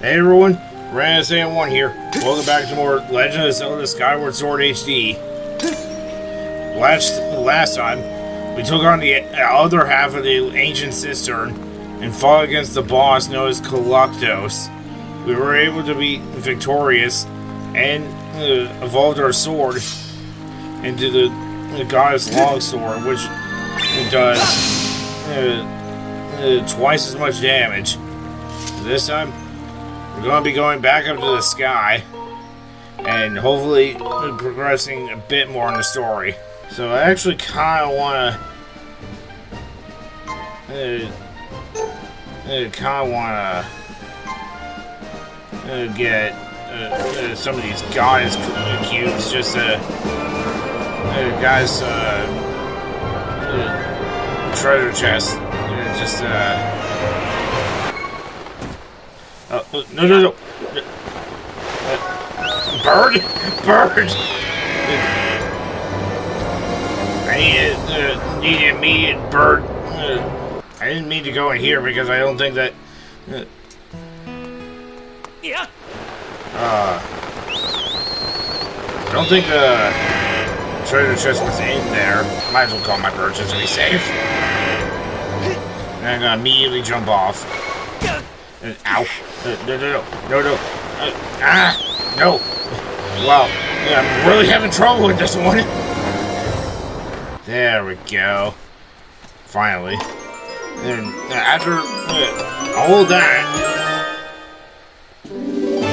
Hey everyone, Ran1 here. Welcome back to more Legend of Zelda Skyward Sword HD. Last time, we took on the other half of the ancient cistern and fought against the boss known as Coloctos. We were able to be victorious and evolved our sword into the goddess longsword, which does twice as much damage. This time, we're going to be going back up to the sky and hopefully progressing a bit more in the story. So I actually kind of want to get some of these goddess cubes just to guys treasure chest just no. Bird! I need an immediate bird. I didn't mean to go in here because I don't think that... I don't think the treasure chest was in there. Might as well call my bird just to be safe. And I'm gonna immediately jump off. Ow. No. No. Wow. Yeah, I'm really having trouble with this one. There we go. Finally. And after all that,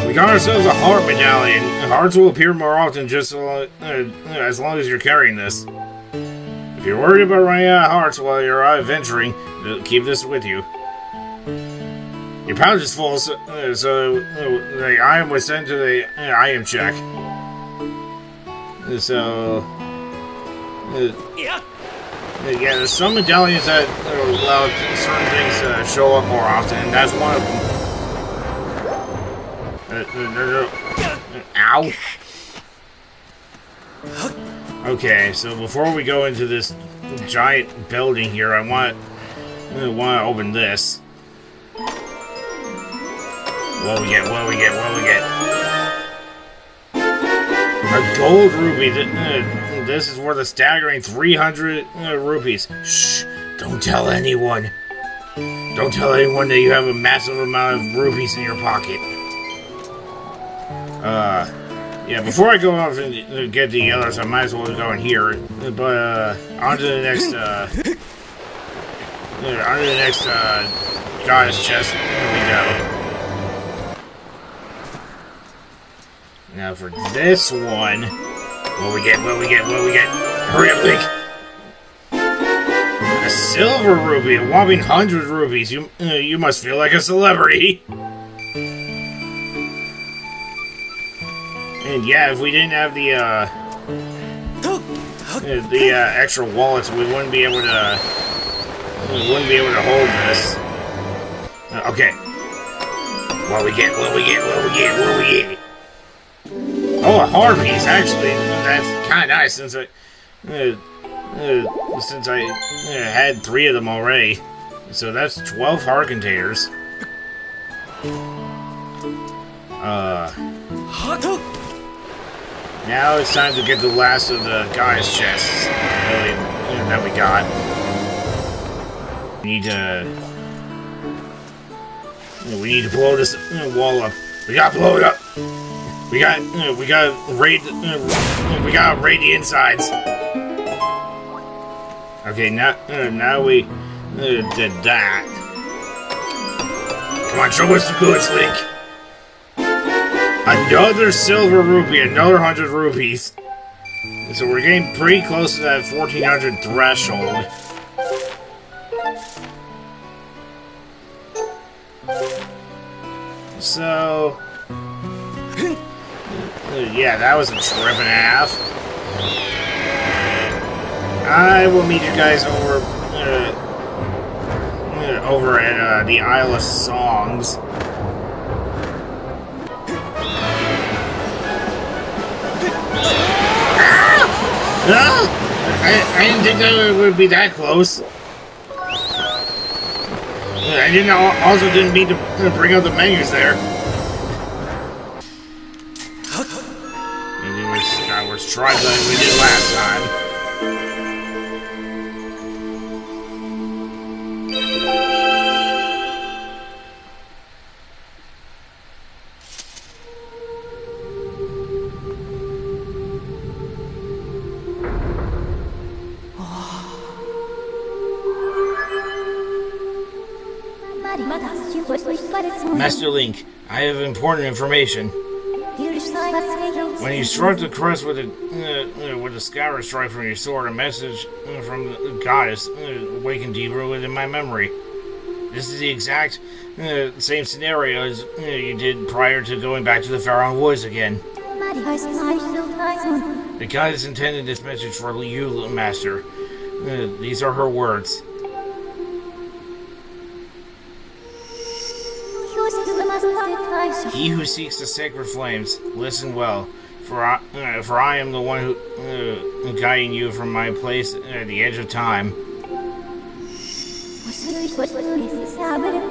we got ourselves a heart medallion. Hearts will appear more often just as long as you're carrying this. If you're worried about running out of hearts while you're out adventuring, keep this with you. Your pouch is full, so the item was sent to the item check. So, yeah, there's some medallions that allow certain things to show up more often, and that's one of them. Ow. Okay, so before we go into this giant building here, I want to open this. What we get? A gold rupee. This is worth a staggering 300 rupees. Shh! Don't tell anyone. Don't tell anyone that you have a massive amount of rupees in your pocket. Yeah, before I go off and get the others, I might as well go in here. But, on to the next, goddess chest. Here we go. Now for this one, what we get? Hurry up, Link! A silver rupee, a whopping 100 rupees. You must feel like a celebrity. And yeah, if we didn't have the extra wallets, we wouldn't be able to hold this. Okay. What we get? Oh, a heart piece, actually. That's kind of nice since I had 3 of them already. So that's 12 heart containers. Now it's time to get the last of the goddess chests that we got. We need to blow this wall up. We gotta blow it up. We gotta raid the insides. Okay, now we did that. Come on, show us the goods, Link. Another silver rupee, another 100 rupees. So we're getting pretty close to that 1400 threshold. So, yeah, that was a trip and a half. I will meet you guys over at the Isle of Songs. I didn't think that it would be that close. I also didn't mean to bring up the menus there. Skyward strike like we did last time. Master Link, I have important information. When you struck the crest with a Skyward strike from your sword, a message from the goddess awakened deeper within my memory. This is the exact same scenario as you did prior to going back to the Pharaoh Woods again. The goddess intended this message for you, Master. These are her words. He who seeks the sacred flames, listen well, for I am the one who guiding you from my place at the edge of time.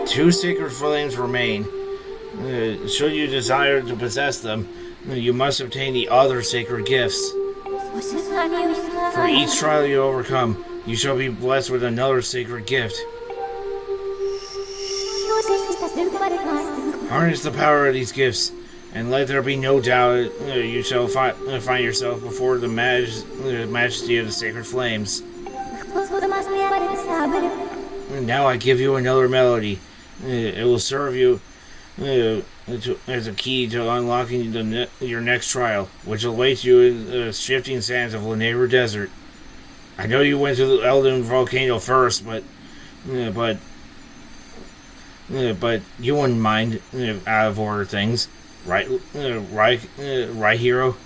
2 sacred flames remain. Should you desire to possess them, you must obtain the other sacred gifts. For each trial you overcome, you shall be blessed with another sacred gift. Harness the power of these gifts, and let there be no doubt you shall find yourself before the majesty of the sacred flames. And now I give you another melody. It will serve you as a key to unlocking your next trial, which awaits you in the shifting sands of Lanayru Desert. I know you went to the Elden Volcano first, but you wouldn't mind out of order things, right? Right, hero?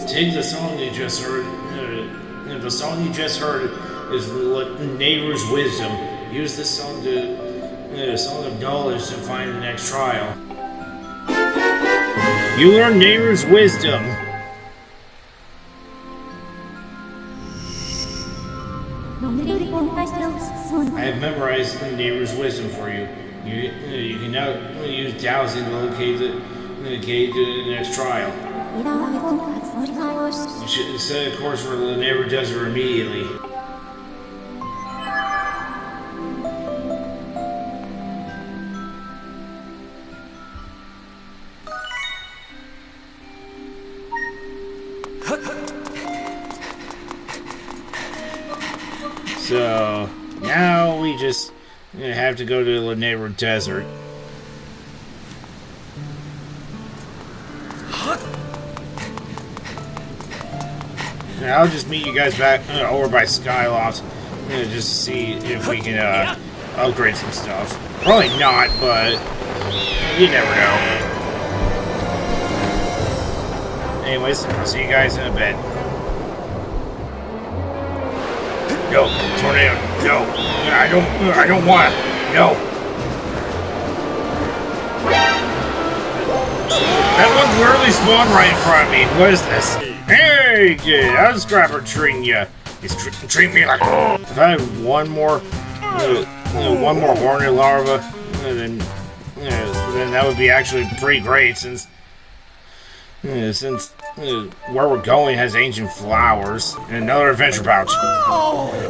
Take the song you just heard. The song you just heard is Nehru's wisdom. Use this song song of knowledge to find the next trial. You learn Nehru's wisdom. I have memorized Nehru's wisdom for you. You can now use dowsing to locate the next trial. You should set a course for the Nehru Desert immediately. So now we just have to go to the Nehru Desert. I'll just meet you guys back over by Skyloft just to see if we can upgrade some stuff. Probably not, but you never know. Anyways, I'll see you guys in a bit. No, tornado, no. I don't want to. No. That one literally spawned right in front of me. What is this? Hey, kid, how's Scrapper treating you? He's treating me like. If I had one more hornet larva, then that would be actually pretty great. Since where we're going has ancient flowers and another adventure pouch.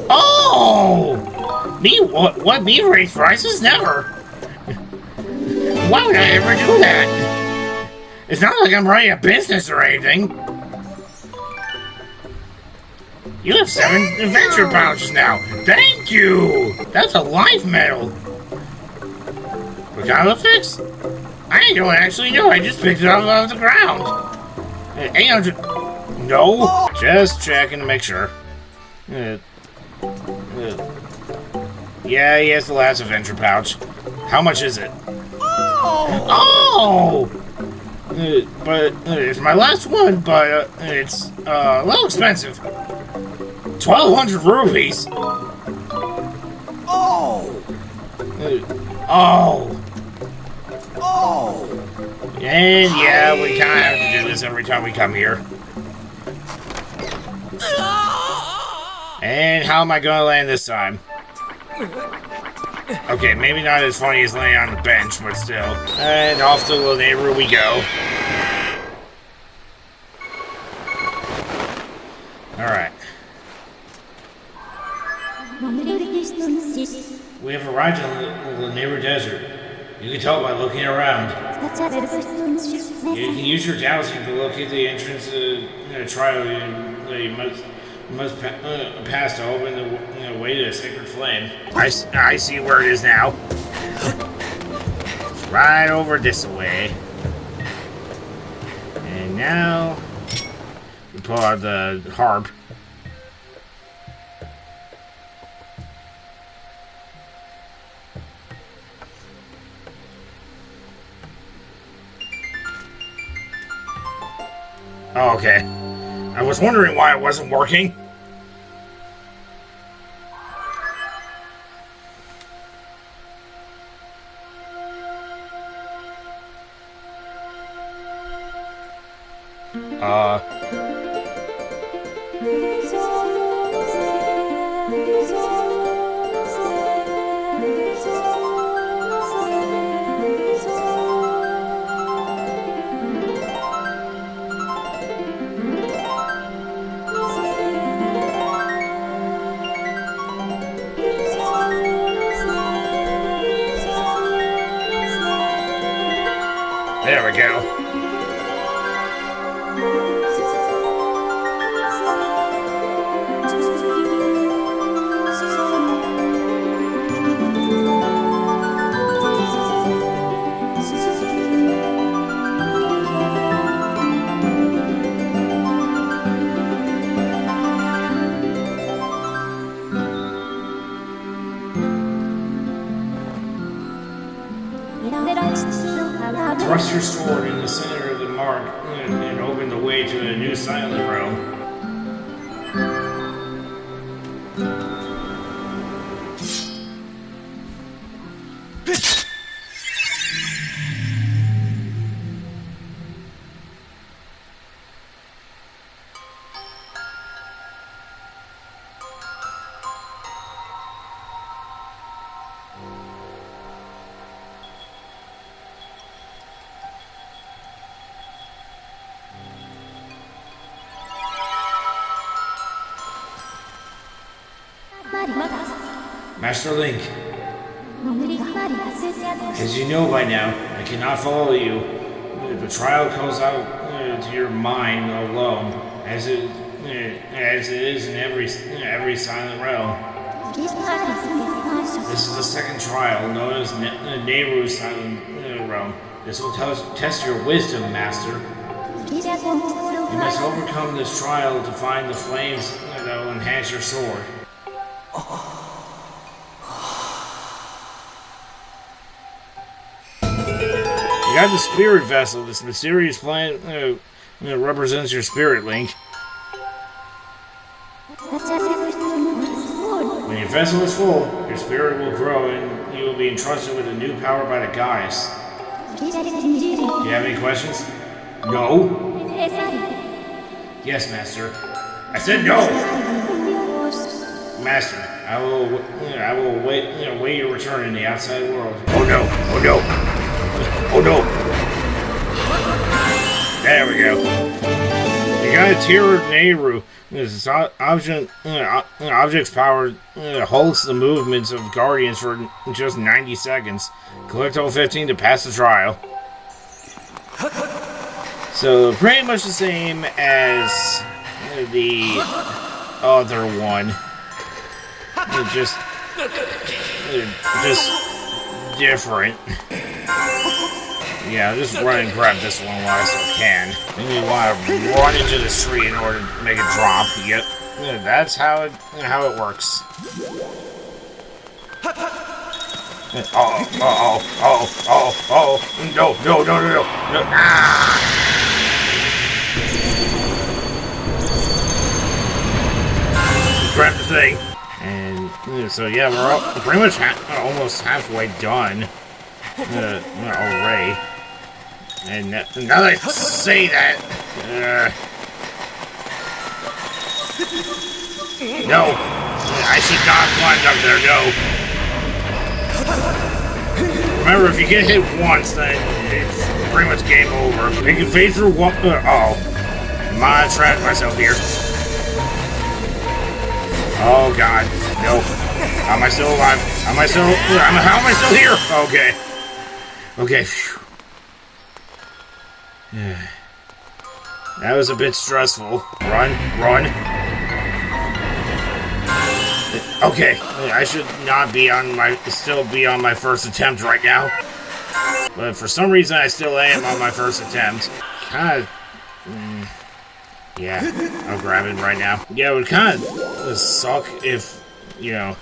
Oh, me what? Me raise prices? Never. Why would I ever do that? It's not like I'm running a business or anything. You have 7 adventure pouches now. Thank you. That's a life medal. What kind of a fix? I don't actually know. I just picked it up off the ground. 800. No. Just checking to make sure. Yeah, he has the last adventure pouch. How much is it? Oh! But it's my last one, but it's a little expensive. 1,200 rupees. Oh! And yeah, we kind of have to do this every time we come here. And how am I going to land this time? Okay, maybe not as funny as laying on the bench, but still. And off to the neighborhood we go. Alright. We have arrived in the neighbor desert. You can tell by looking around. You can use your dowsing to locate the entrance to the trial you must pass to open the way to the sacred flame. I see where it is now. It's right over this way. And now we pull out the harp. Oh, okay. I was wondering why it wasn't working. There we go. Thrust your sword in the center of the mark and open the way to a new silent realm. Master Link, as you know by now, I cannot follow you. The trial calls out to your mind alone, as it is in every silent realm. This is the second trial, known as Nehru's silent realm. This will test your wisdom, Master. You must overcome this trial to find the flames that will enhance your sword. You got the spirit vessel. This mysterious plant represents your spirit, Link. When your vessel is full, your spirit will grow and you will be entrusted with a new power by the goddess. Do you have any questions? No? Yes, Master. I said no! Master, I will wait your return in the outside world. Oh no! Oh no! Oh no! There we go. You got a tier of Nehru. This object's power holds the movements of Guardians for just 90 seconds. Collect all 15 to pass the trial. So pretty much the same as the other one. Just different. Yeah, I'll just run and grab this one while I still can. And you want to run into the tree in order to make it drop. Yep. Yeah, that's how it works. Oh. No. Ah! Grab the thing. And so, yeah, we're pretty much almost halfway done. Already. And now that I say that, no, I should not climb up there. No. Remember, if you get hit once, then it's pretty much game over. You can fade through one. I'm gonna trap myself here. Oh God, no. Am I still alive? How am I still here? Okay. Phew. That was a bit stressful. Run. Okay, I should not be still be on my first attempt right now. But for some reason I still am on my first attempt. Kinda, yeah, I'll grab it right now. Yeah, it would kinda suck if, you know,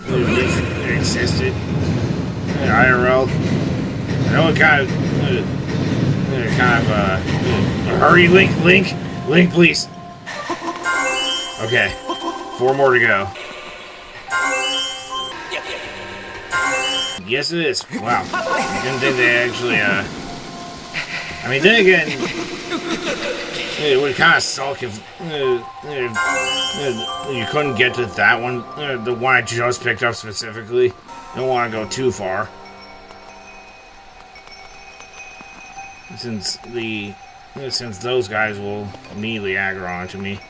it existed. IRL. I know it kind of hurry, Link, please. Okay, 4 more to go. Yes, it is. Wow, I didn't think they actually. I mean, then again, it would kind of suck if you couldn't get to that one, the one I just picked up specifically. Don't want to go too far. Since those guys will immediately aggro onto me.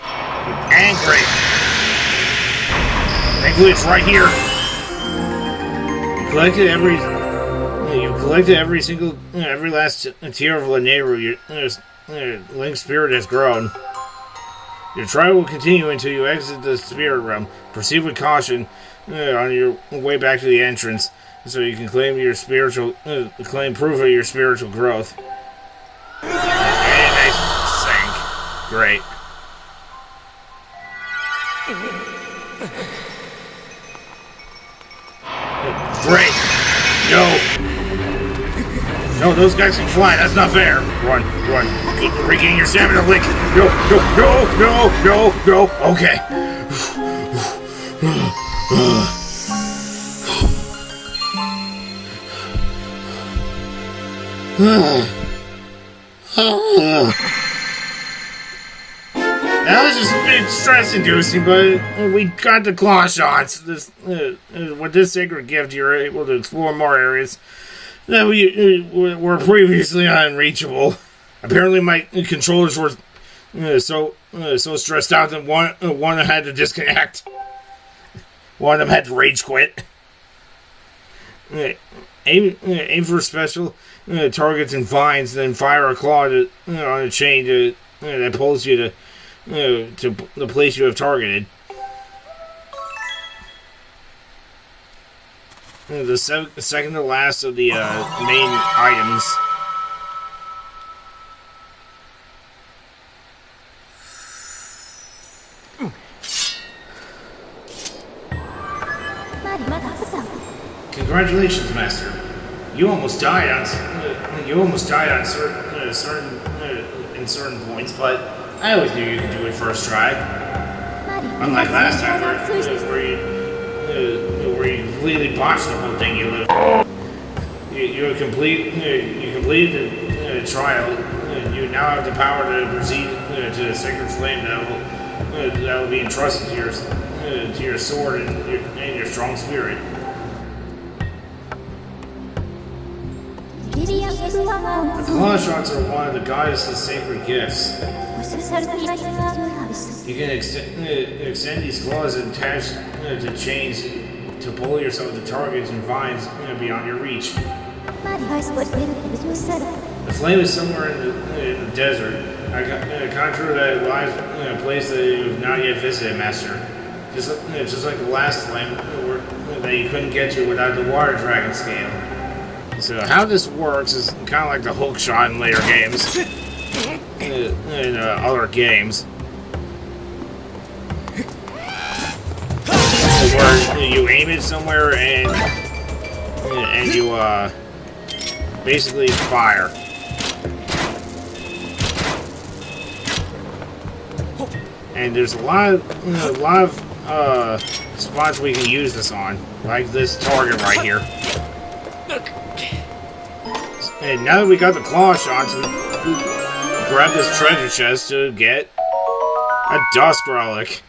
Angry! Thankfully it's right here. You've collected every last tier of Laneru. Your Link's spirit has grown. Your trial will continue until you exit the spirit realm. Proceed with caution on your way back to the entrance, so you can claim proof of your spiritual growth. And I sank. Great. Great. No, those guys can fly. That's not fair. Run. Regain your stamina, Link. No. Okay. That was just a bit stress-inducing, but we got the claw shots. With this sacred gift, you're able to explore more areas that were previously unreachable. Apparently, my controllers were so stressed out that one had to disconnect. One of them had to rage quit. Aim for special targets and vines, then fire a claw on a chain that pulls you to the place you have targeted. The second to last of the main items. Congratulations, Master. You almost died on certain points, but I always knew you could do it first try. Unlike last time, where you completely botched the whole thing. You completed the trial. You now have the power to proceed to the sacred flame that will be entrusted to your sword and your strong spirit. The claw shots are one of the goddess's sacred gifts. You can extend these claws and attach to chains to pull yourself to targets and vines beyond your reach. The flame is somewhere in the desert. I conjure that it lies in a place that you have not yet visited, Master. Just like the last flame that you couldn't get to without the water dragon scale. So how this works is kind of like the hook shot in later games, in other games, where you aim it somewhere and you basically fire. And there's a lot of spots we can use this on, like this target right here. And now that we got the claw shots, we grab this treasure chest to get a dusk relic.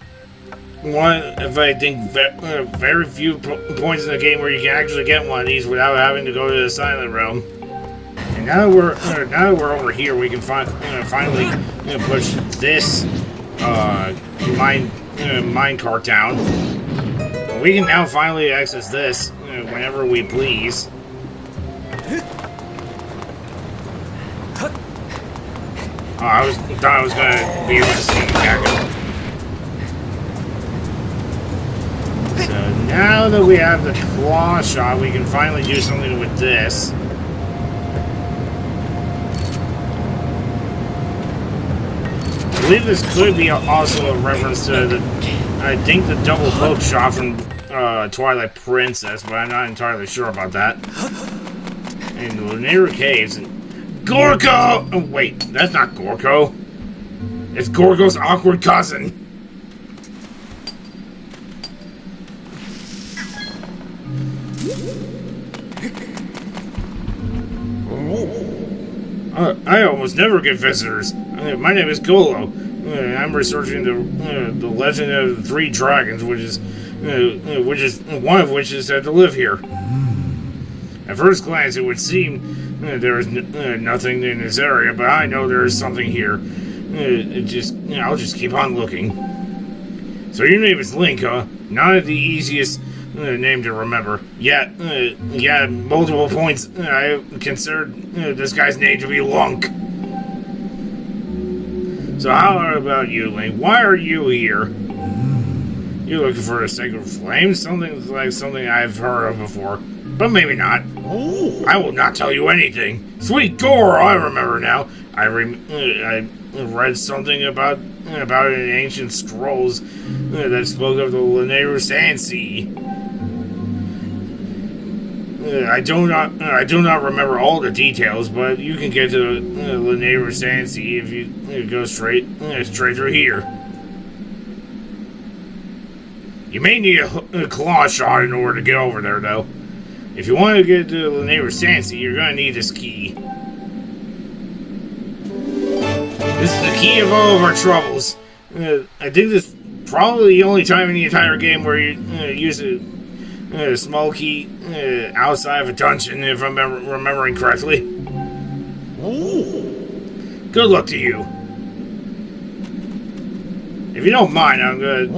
One, if I think, very few points in the game where you can actually get one of these without having to go to the silent realm. And now that we're over here, we can finally push this minecart down. We can now finally access this whenever we please. Oh, I thought I was gonna be able to see Kako. So now that we have the claw shot, we can finally do something with this. I believe this could be also a reference to I think the double hook shot from Twilight Princess, but I'm not entirely sure about that. And the Lunaria Caves. And Gorko! Oh, wait, that's not Gorko. It's Gorko's awkward cousin. I almost never get visitors. My name is Golo. I'm researching the legend of the three dragons, which is one of which is said to live here. At first glance, it would seem there is nothing in this area, but I know there is something here. I'll just keep on looking. So your name is Link, huh? Not the easiest name to remember. Yeah, multiple points. I considered this guy's name to be Lunk. So how about you, Link? Why are you here? You're looking for a sacred flame? Something like something I've heard of before. But maybe not. I will not tell you anything. Sweet Goro, I remember now. I read something about it in ancient scrolls that spoke of the Lunaria Sand Sea. I do not remember all the details, but you can get to Lunaria Sand Sea if you go straight through here. You may need a claw shot in order to get over there, though. If you want to get to Lunaria Sand Sea, you're going to need this key. This is the key of all of our troubles. I think this is probably the only time in the entire game where you use a small key outside of a dungeon, if I'm remembering correctly. Good luck to you. If you don't mind, I'm good.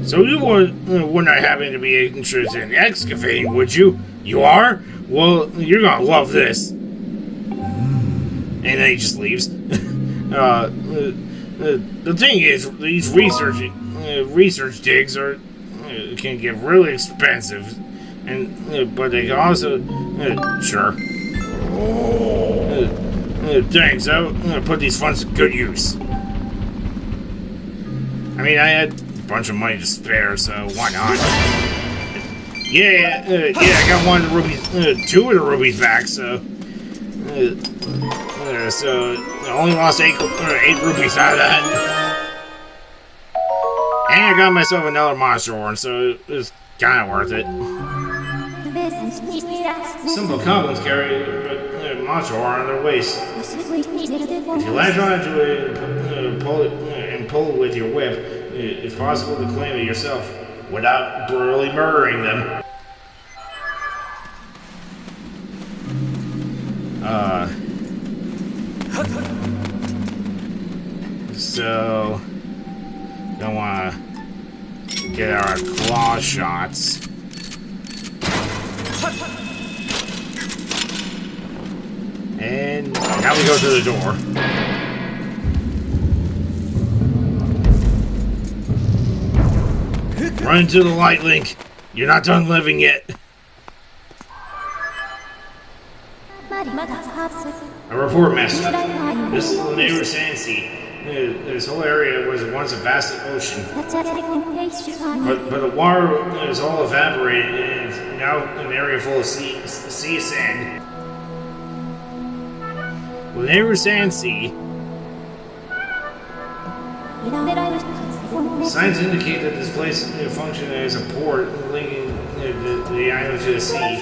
So you would not happen to be interested in excavating, would you? You are? Well, you're gonna love this. And then he just leaves. The thing is, these research digs can get really expensive, but they can also sure. Thanks. I'm gonna put these funds to good use. I mean, I had a bunch of money to spare, so why not? Yeah, I got one of the rubies, two of the rubies back, so I only lost 8 rupees out of that. And I got myself another monster horn, so it was kind of worth it. Some goblins carry a monster horn on their waist. If you latch onto it and pull it with your whip, it's possible to claim it yourself without brutally murdering them. So don't want to get our claw shots. And now we go through the door. Run into the light, Link. You're not done living yet. A report, Master. This is the neighbor Sansi. This whole area was once a vast ocean. But the water is all evaporated and is now an area full of sea sand. The neighbor Sansi. Signs indicate that this place functions as a port linking the island to the sea.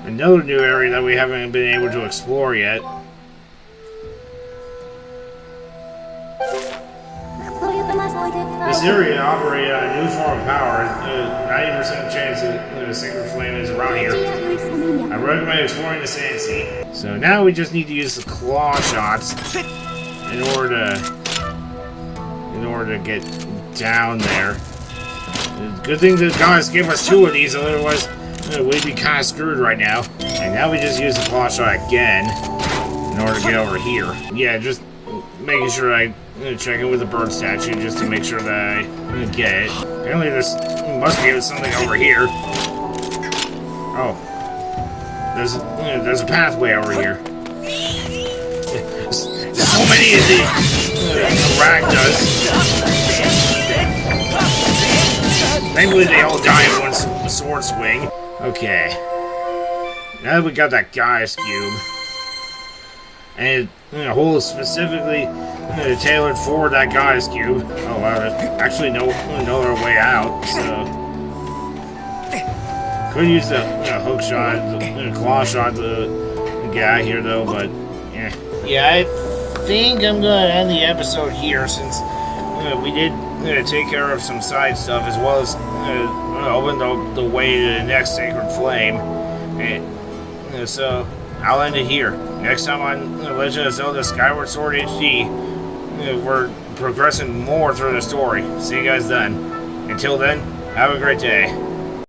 Another new area that we haven't been able to explore yet. This area operated on a new form of power. 90% chance that a sacred flame is around here. I recommend exploring the Sansi. So now we just need to use the claw shots in order to get down there. Good thing the guys gave us 2 of these, otherwise we'd be kind of screwed right now. And now we just use the claw shot again in order to get over here. Yeah, just making sure I check in with the bird statue just to make sure that I get it. Apparently must be something over here. Oh. There's a pathway over here. There's so many of these arachnids. Thankfully they all die in one sword swing. Okay. Now that we got that Gaius cube, and a hole specifically tailored for that Gaius cube. Oh wow, there's actually no other way out. So could use the hook shot, the claw shot to get out of here though. But yeah, I think I'm gonna end the episode here since we did take care of some side stuff as well as open the way to the next sacred flame. And so I'll end it here. Next time on Legend of Zelda Skyward Sword HD, we're progressing more through the story. See you guys then. Until then, have a great day.